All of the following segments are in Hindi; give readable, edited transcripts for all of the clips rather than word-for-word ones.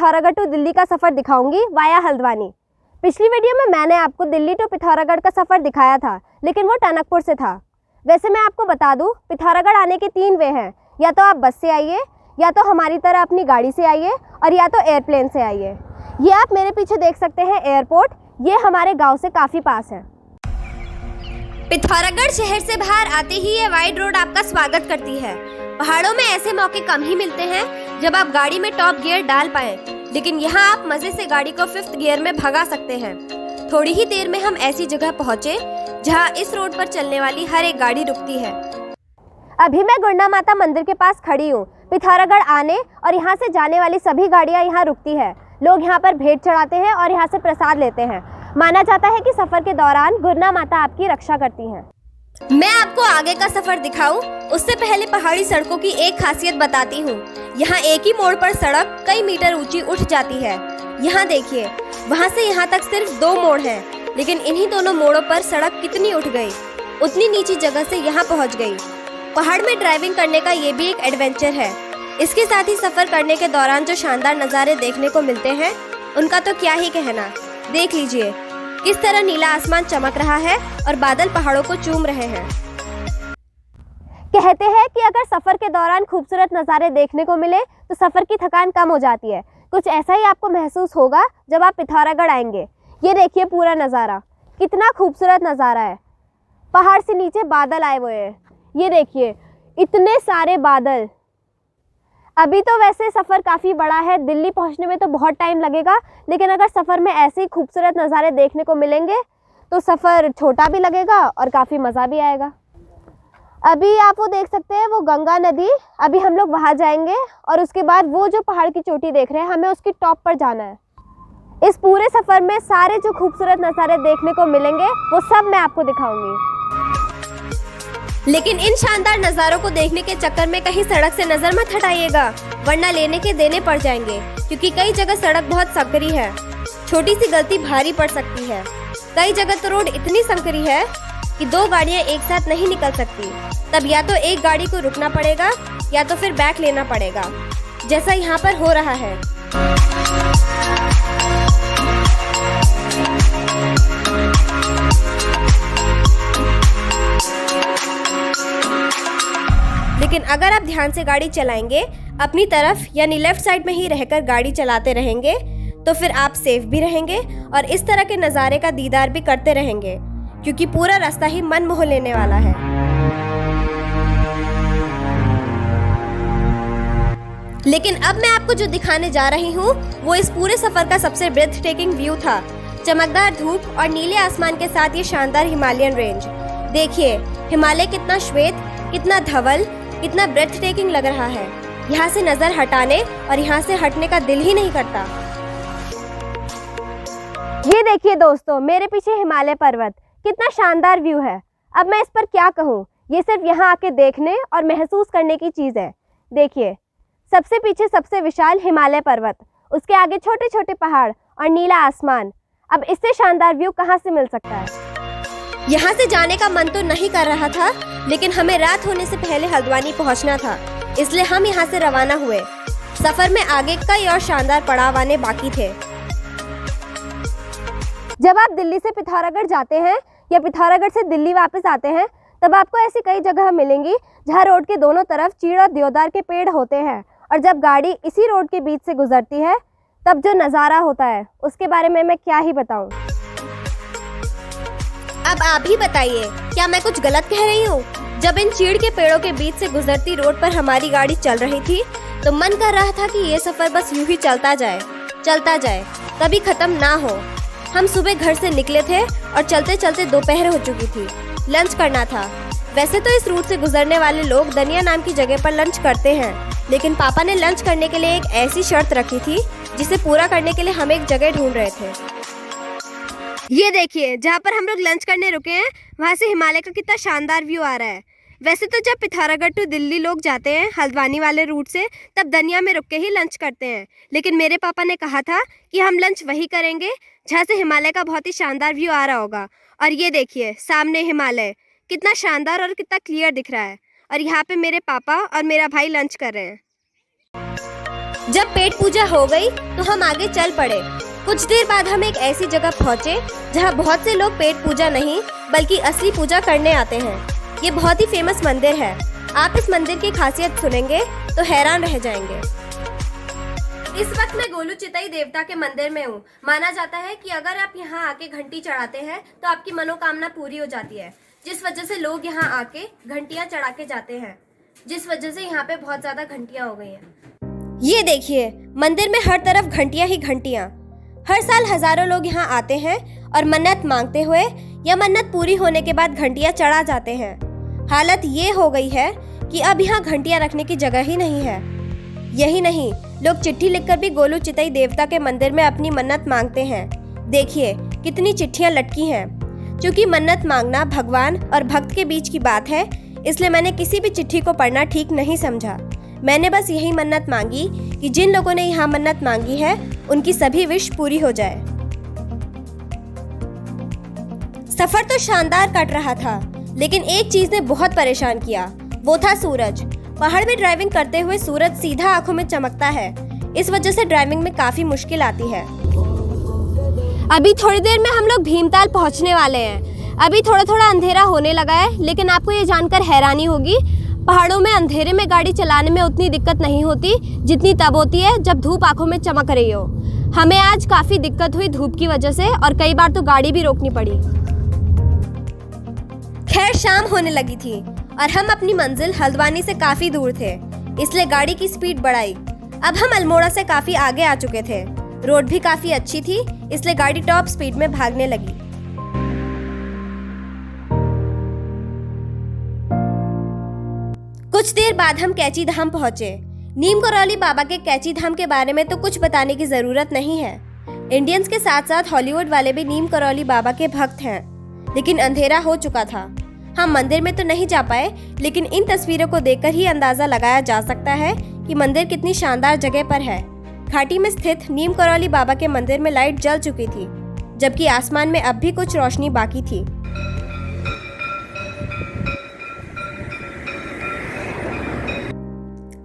पिथौरागढ़ टू दिल्ली का सफ़र दिखाऊंगी वाया हल्द्वानी। पिछली वीडियो में मैंने आपको दिल्ली टू पिथौरागढ़ का सफ़र दिखाया था, लेकिन वो टनकपुर से था। वैसे मैं आपको बता दूं, पिथौरागढ़ आने के 3 वे हैं। या तो आप बस से आइए, या तो हमारी तरह अपनी गाड़ी से आइए, और या तो एयरप्लेन से आइए। ये आप मेरे पीछे देख सकते हैं एयरपोर्ट, ये हमारे गाँव से काफ़ी पास है। पिथौरागढ़ शहर से बाहर आते ही ये वाइड रोड आपका स्वागत करती है। पहाड़ों में ऐसे मौके कम ही मिलते हैं जब आप गाड़ी में टॉप गियर डाल पाएं, लेकिन यहाँ आप मजे से गाड़ी को 5th गियर में भगा सकते हैं। थोड़ी ही देर में हम ऐसी जगह पहुँचे जहाँ इस रोड पर चलने वाली हर एक गाड़ी रुकती है। अभी मैं गुंडा माता मंदिर के पास खड़ी हूँ। पिथौरागढ़ आने और यहाँ से जाने वाली सभी गाड़ियाँ यहाँ रुकती है। लोग यहाँ पर भेंट चढ़ाते हैं और यहाँ से प्रसाद लेते हैं। माना जाता है कि सफर के दौरान गुंडा माता आपकी रक्षा करती हैं। मैं आपको आगे का सफर दिखाऊं, उससे पहले पहाड़ी सड़कों की एक खासियत बताती हूँ। यहाँ एक ही मोड़ पर सड़क कई मीटर ऊंची उठ जाती है। यहाँ देखिए, वहाँ से यहाँ तक सिर्फ 2 मोड़ हैं, लेकिन इन्हीं दोनों मोड़ों पर सड़क कितनी उठ गई, उतनी नीची जगह से यहाँ पहुँच गई। पहाड़ में ड्राइविंग करने का ये भी एक एडवेंचर है। इसके साथ ही सफर करने के दौरान जो शानदार नज़ारे देखने को मिलते हैं, उनका तो क्या ही कहना। देख लीजिए किस तरह नीला आसमान चमक रहा है और बादल पहाड़ों को चूम रहे हैं। कहते हैं कि अगर सफ़र के दौरान खूबसूरत नज़ारे देखने को मिले तो सफ़र की थकान कम हो जाती है। कुछ ऐसा ही आपको महसूस होगा जब आप पिथौरागढ़ आएंगे। ये देखिए पूरा नज़ारा, कितना खूबसूरत नज़ारा है। पहाड़ से नीचे बादल आए हुए हैं। ये देखिए इतने सारे बादल। अभी तो वैसे सफ़र काफ़ी बड़ा है, दिल्ली पहुंचने में तो बहुत टाइम लगेगा, लेकिन अगर सफ़र में ऐसे ही खूबसूरत नज़ारे देखने को मिलेंगे तो सफ़र छोटा भी लगेगा और काफ़ी मज़ा भी आएगा। अभी आप वो देख सकते हैं, वो गंगा नदी। अभी हम लोग वहाँ जाएंगे और उसके बाद वो जो पहाड़ की चोटी देख रहे हैं, हमें उसकी टॉप पर जाना है। इस पूरे सफ़र में सारे जो खूबसूरत नज़ारे देखने को मिलेंगे वो सब मैं आपको दिखाऊँगी। लेकिन इन शानदार नज़ारों को देखने के चक्कर में कहीं सड़क से नजर मत हटाइएगा, वरना लेने के देने पड़ जाएंगे, क्योंकि कई जगह सड़क बहुत संकरी है। छोटी सी गलती भारी पड़ सकती है। कई जगह तो रोड इतनी संकरी है कि 2 गाड़ियां एक साथ नहीं निकल सकती। तब या तो एक गाड़ी को रुकना पड़ेगा या तो फिर बैक लेना पड़ेगा, जैसा यहाँ पर हो रहा है। लेकिन अगर आप ध्यान से गाड़ी चलाएंगे, अपनी तरफ यानी लेफ्ट साइड में ही रहकर गाड़ी चलाते रहेंगे, तो फिर आप सेफ भी रहेंगे और इस तरह के नज़ारे का दीदार भी करते रहेंगे, क्योंकि पूरा रास्ता ही मन मोह लेने वाला है। लेकिन अब मैं आपको जो दिखाने जा रही हूँ वो इस पूरे सफर का सबसे ब्रेथ टेकिंग व्यू था। चमकदार धूप और नीले आसमान के साथ ये शानदार हिमालयन रेंज। देखिए हिमालय कितना श्वेत, कितना धवल, कितना ब्रेथ टेकिंग लग रहा है। यहाँ से नजर हटाने और यहाँ से हटने का दिल ही नहीं करता। ये देखिए दोस्तों, मेरे पीछे हिमालय पर्वत, कितना शानदार व्यू है। अब मैं इस पर क्या कहूँ, ये सिर्फ यहाँ आके देखने और महसूस करने की चीज़ है। देखिए सबसे पीछे सबसे विशाल हिमालय पर्वत, उसके आगे छोटे छोटे पहाड़ और नीला आसमान। अब इससे शानदार व्यू कहाँ से मिल सकता है। यहाँ से जाने का मन तो नहीं कर रहा था, लेकिन हमें रात होने से पहले हल्द्वानी पहुँचना था, इसलिए हम यहाँ से रवाना हुए। सफर में आगे कई और शानदार पड़ाव आने बाकी थे। जब आप दिल्ली से पिथौरागढ़ जाते हैं या पिथौरागढ़ से दिल्ली वापस आते हैं, तब आपको ऐसी कई जगह मिलेंगी जहाँ रोड के दोनों तरफ चीड़ और देवदार के पेड़ होते हैं, और जब गाड़ी इसी रोड के बीच से गुजरती है तब जो नज़ारा होता है उसके बारे में मैं क्या ही बताऊँ। अब आप ही बताइए, क्या मैं कुछ गलत कह रही हूँ? जब इन चीड़ के पेड़ों के बीच से गुजरती रोड पर हमारी गाड़ी चल रही थी तो मन कर रहा था कि ये सफर बस यूं ही चलता जाए, कभी खत्म ना हो। हम सुबह घर से निकले थे और चलते चलते दोपहर हो चुकी थी। लंच करना था। वैसे तो इस रूट से गुजरने वाले लोग दनिया नाम की जगह पर लंच करते हैं, लेकिन पापा ने लंच करने के लिए एक ऐसी शर्त रखी थी जिसे पूरा करने के लिए हम एक जगह ढूंढ रहे थे। ये देखिए, जहाँ पर हम लोग लंच करने रुके हैं वहाँ से हिमालय का कितना शानदार व्यू आ रहा है। वैसे तो जब पिथौरागढ़ टू दिल्ली लोग जाते हैं हल्द्वानी वाले रूट से, तब दनिया में रुक के ही लंच करते हैं, लेकिन मेरे पापा ने कहा था कि हम लंच वही करेंगे जहाँ से हिमालय का बहुत ही शानदार व्यू आ रहा होगा। और ये देखिए सामने हिमालय कितना शानदार और कितना क्लियर दिख रहा है, और यहाँ पे मेरे पापा और मेरा भाई लंच कर रहे हैं। जब पेट पूजा हो गई तो हम आगे चल पड़े। कुछ देर बाद हम एक ऐसी जगह पहुंचे जहां बहुत से लोग पेट पूजा नहीं बल्कि असली पूजा करने आते हैं। ये बहुत ही फेमस मंदिर है। आप इस मंदिर की खासियत सुनेंगे तो हैरान रह जाएंगे। इस वक्त मैं गोलू चितई देवता के मंदिर में हूँ। माना जाता है कि अगर आप यहाँ आके घंटी चढ़ाते हैं तो आपकी मनोकामना पूरी हो जाती है, जिस वजह से लोग यहाँ आके घंटियाँ चढ़ा के जाते हैं, जिस वजह से यहाँ पे बहुत ज्यादा घंटियाँ हो गई हैं। ये देखिए, मंदिर में हर तरफ घंटियाँ ही घंटियाँ। हर साल हजारों लोग यहाँ आते हैं और मन्नत मांगते हुए या मन्नत पूरी होने के बाद घंटियाँ चढ़ा जाते हैं। हालत ये हो गई है कि अब यहाँ घंटियाँ रखने की जगह ही नहीं है। यही नहीं, लोग चिट्ठी लिखकर भी गोलू चितई देवता के मंदिर में अपनी मन्नत मांगते हैं। देखिए कितनी चिट्ठियां लटकी हैं। क्योंकि मन्नत मांगना भगवान और भक्त के बीच की बात है, इसलिए मैंने किसी भी चिट्ठी को पढ़ना ठीक नहीं समझा। मैंने बस यही मन्नत मांगी कि जिन लोगों ने यहाँ मन्नत मांगी है उनकी सभी विश पूरी हो जाए। सफर तो शानदार कट रहा था, लेकिन एक चीज ने बहुत परेशान किया, वो था सूरज। पहाड़ में ड्राइविंग करते हुए सूरज सीधा आंखों में चमकता है। इस वजह से ड्राइविंग में काफी मुश्किल आती है। अभी थोड़ी देर में हम लोग भीमताल पहुंचने वाले हैं। अभी थोड़ा थोड़ा अंधेरा होने लगा है, लेकिन आपको ये जानकर हैरानी होगी, पहाड़ों में अंधेरे में गाड़ी चलाने में उतनी दिक्कत नहीं होती जितनी तब होती है जब धूप आंखों में चमक रही हो। हमें आज काफी दिक्कत हुई धूप की वजह से, और कई बार तो गाड़ी भी रोकनी पड़ी। खैर शाम होने लगी थी और हम अपनी मंजिल हल्द्वानी से काफी दूर थे, इसलिए गाड़ी की स्पीड बढ़ाई। अब हम अल्मोड़ा से काफी आगे आ चुके थे। रोड भी काफी अच्छी थी, इसलिए गाड़ी टॉप स्पीड में भागने लगी। कुछ देर बाद हम कैची धाम पहुंचे। नीम करौली बाबा के कैची धाम के बारे में तो कुछ बताने की जरूरत नहीं है। इंडियंस के साथ साथ हॉलीवुड वाले भी नीम करौली बाबा के भक्त हैं। लेकिन अंधेरा हो चुका था। हम मंदिर में तो नहीं जा पाए, लेकिन इन तस्वीरों को देखकर ही अंदाजा लगाया जा सकता है कि मंदिर कितनी शानदार जगह पर है। घाटी में स्थित नीम करौली बाबा के मंदिर में लाइट जल चुकी थी, जबकि आसमान में अब भी कुछ रोशनी बाकी थी।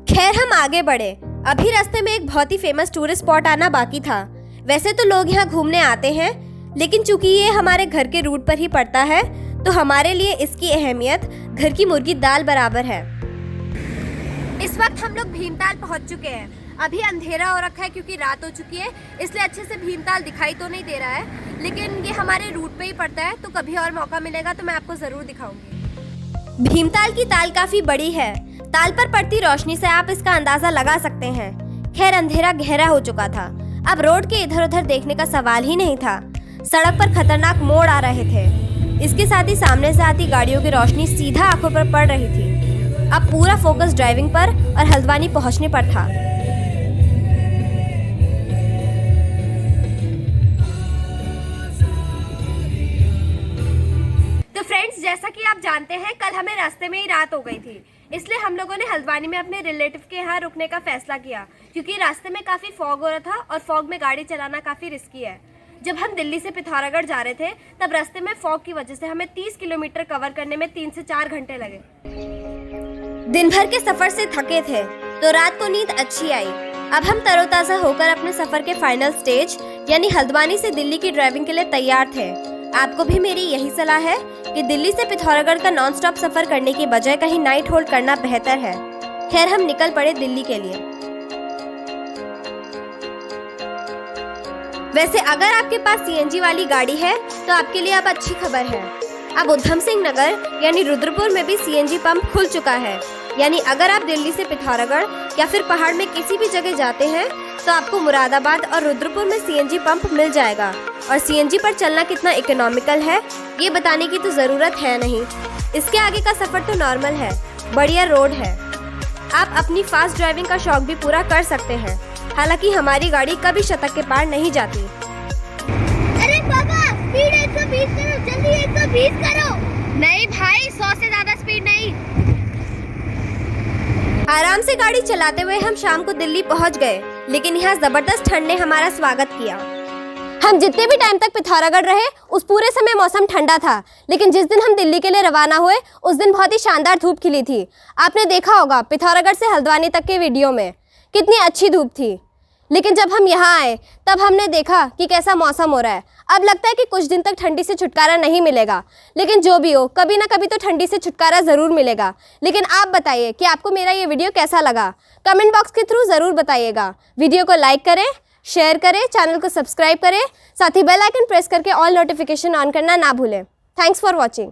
खैर हम आगे बढ़े। अभी रास्ते में एक बहुत ही फेमस टूरिस्ट स्पॉट आना बाकी था। वैसे तो लोग यहाँ घूमने आते हैं, लेकिन चूंकि ये हमारे घर के रूट पर ही पड़ता है, तो हमारे लिए इसकी अहमियत घर की मुर्गी दाल बराबर है। इस वक्त हम लोग भीमताल पहुंच चुके हैं। अभी अंधेरा हो रखा है क्योंकि रात हो चुकी है, इसलिए अच्छे से भीमताल दिखाई तो नहीं दे रहा है, लेकिन ये हमारे रूट पे ही पड़ता है, तो कभी और मौका मिलेगा तो मैं आपको जरूर दिखाऊंगी। भीमताल की ताल काफी बड़ी है। ताल पर पड़ती रोशनी से आप इसका अंदाजा लगा सकते हैं। खैर अंधेरा गहरा हो चुका था, अब रोड के इधर उधर देखने का सवाल ही नहीं था। सड़क पर खतरनाक मोड़ आ रहे थे। इसके साथ ही सामने से आती गाड़ियों की रोशनी सीधा आंखों पर पड़ रही थी। अब पूरा फोकस ड्राइविंग पर और हल्द्वानी पहुंचने पर था। तो फ्रेंड्स, जैसा कि आप जानते हैं, कल हमें रास्ते में ही रात हो गई थी, इसलिए हम लोगों ने हल्द्वानी में अपने रिलेटिव के यहाँ रुकने का फैसला किया, क्योंकि रास्ते में काफी फॉग हो रहा था और फॉग में गाड़ी चलाना काफी रिस्की है। जब हम दिल्ली से पिथौरागढ़ जा रहे थे, तब रास्ते में फॉग की वजह से हमें 30 किलोमीटर कवर करने में 3 से 4 घंटे लगे। दिन भर के सफर से थके थे, तो रात को नींद अच्छी आई। अब हम तरोताजा होकर अपने सफर के फाइनल स्टेज यानी हल्द्वानी से दिल्ली की ड्राइविंग के लिए तैयार थे। आपको भी मेरी यही सलाह है कि दिल्ली से पिथौरागढ़ का नॉन स्टॉप सफर करने की बजाय कहीं नाइट होल्ड करना बेहतर है। खैर हम निकल पड़े दिल्ली के लिए। वैसे अगर आपके पास सीएनजी वाली गाड़ी है तो आपके लिए अब अच्छी खबर है। अब उधम सिंह नगर यानी रुद्रपुर में भी सीएनजी पंप खुल चुका है। यानी अगर आप दिल्ली से पिथौरागढ़ या फिर पहाड़ में किसी भी जगह जाते हैं तो आपको मुरादाबाद और रुद्रपुर में सीएनजी पंप मिल जाएगा। और सीएनजी पर चलना कितना इकोनॉमिकल है ये बताने की तो ज़रूरत है नहीं। इसके आगे का सफ़र तो नॉर्मल है, बढ़िया रोड है। आप अपनी फास्ट ड्राइविंग का शौक भी पूरा कर सकते हैं। हालांकि हमारी गाड़ी कभी शतक के पार नहीं जाती। अरे पापा, स्पीड 120 करो, जल्दी 120 करो। नहीं भाई, 100 से ज्यादा स्पीड नहीं। आराम से गाड़ी चलाते हुए हम शाम को दिल्ली पहुंच गए, लेकिन यहाँ जबरदस्त ठंड ने हमारा स्वागत किया। हम जितने भी टाइम तक पिथौरागढ़ रहे उस पूरे समय मौसम ठंडा था, लेकिन जिस दिन हम दिल्ली के लिए रवाना हुए उस दिन बहुत ही शानदार धूप खिली थी। आपने देखा होगा पिथौरागढ़ से हल्द्वानी तक के वीडियो में कितनी अच्छी धूप थी, लेकिन जब हम यहाँ आए तब हमने देखा कि कैसा मौसम हो रहा है। अब लगता है कि कुछ दिन तक ठंडी से छुटकारा नहीं मिलेगा, लेकिन जो भी हो कभी ना कभी तो ठंडी से छुटकारा ज़रूर मिलेगा। लेकिन आप बताइए कि आपको मेरा ये वीडियो कैसा लगा, कमेंट बॉक्स के थ्रू ज़रूर बताइएगा। वीडियो को लाइक करें, शेयर करें, चैनल को सब्सक्राइब करें, साथ ही बेल आइकन प्रेस करके ऑल नोटिफिकेशन ऑन करना ना भूलें। Thanks for watching.